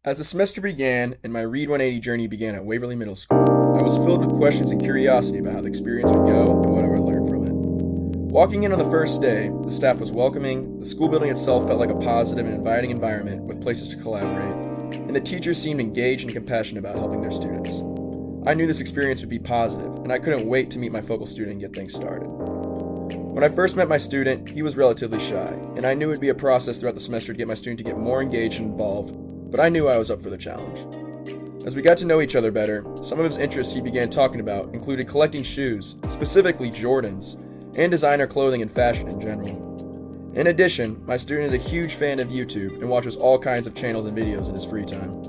As the semester began and my Read 180 journey began at Waverly Middle School, I was filled with questions and curiosity about how the experience would go and what I would learn from it. Walking in on the first day, the staff was welcoming, the school building itself felt like a positive and inviting environment with places to collaborate, and the teachers seemed engaged and compassionate about helping their students. I knew this experience would be positive, and I couldn't wait to meet my focal student and get things started. When I first met my student, he was relatively shy, and I knew it would be a process throughout the semester to get my student to get more engaged and involved, but I knew I was up for the challenge. As we got to know each other better, some of his interests he began talking about included collecting shoes, specifically Jordans, and designer clothing and fashion in general. In addition, my student is a huge fan of YouTube and watches all kinds of channels and videos in his free time.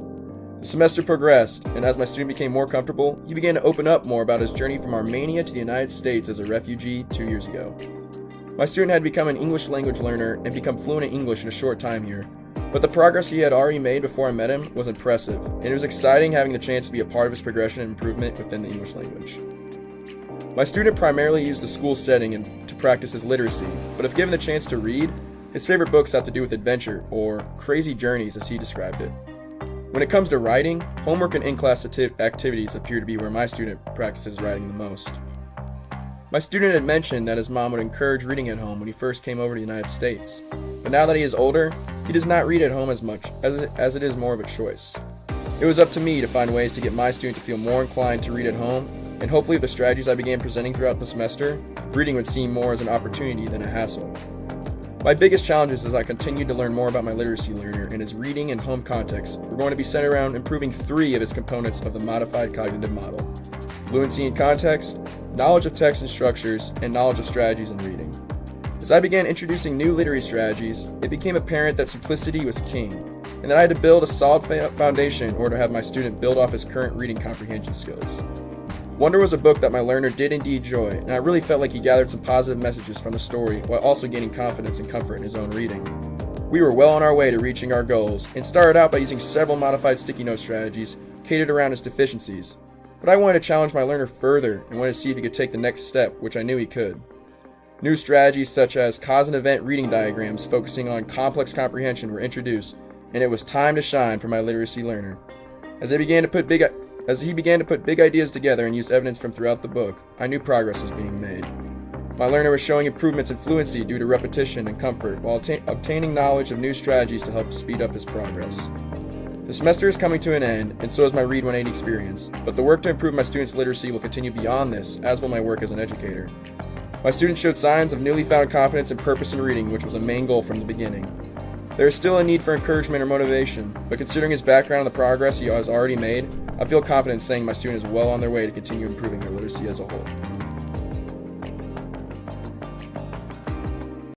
The semester progressed, and as my student became more comfortable, he began to open up more about his journey from Armenia to the United States as a refugee 2 years ago. My student had become an English language learner and become fluent in English in a short time here, but the progress he had already made before I met him was impressive, and it was exciting having the chance to be a part of his progression and improvement within the English language. My student primarily used the school setting to practice his literacy, but if given the chance to read, his favorite books have to do with adventure, or crazy journeys as he described it. When it comes to writing, homework and in-class activities appear to be where my student practices writing the most. My student had mentioned that his mom would encourage reading at home when he first came over to the United States, but now that he is older, he does not read at home as much, as it is more of a choice. It was up to me to find ways to get my student to feel more inclined to read at home, and hopefully with the strategies I began presenting throughout the semester, reading would seem more as an opportunity than a hassle. My biggest challenges as I continued to learn more about my literacy learner and his reading and home context were going to be centered around improving 3 of his components of the modified cognitive model: fluency in context, knowledge of text and structures, and knowledge of strategies in reading. As I began introducing new literary strategies, it became apparent that simplicity was king, and that I had to build a solid foundation in order to have my student build off his current reading comprehension skills. Wonder was a book that my learner did indeed enjoy, and I really felt like he gathered some positive messages from the story while also gaining confidence and comfort in his own reading. We were well on our way to reaching our goals, and started out by using several modified sticky note strategies catered around his deficiencies. But I wanted to challenge my learner further and wanted to see if he could take the next step, which I knew he could. New strategies such as cause and event reading diagrams focusing on complex comprehension were introduced, and it was time to shine for my literacy learner. As he began to put big ideas together and use evidence from throughout the book, I knew progress was being made. My learner was showing improvements in fluency due to repetition and comfort, while obtaining knowledge of new strategies to help speed up his progress. The semester is coming to an end, and so is my Read 180 experience, but the work to improve my students' literacy will continue beyond this, as will my work as an educator. My students showed signs of newly found confidence and purpose in reading, which was a main goal from the beginning. There is still a need for encouragement or motivation, but considering his background and the progress he has already made, I feel confident saying my student is well on their way to continue improving their literacy as a whole.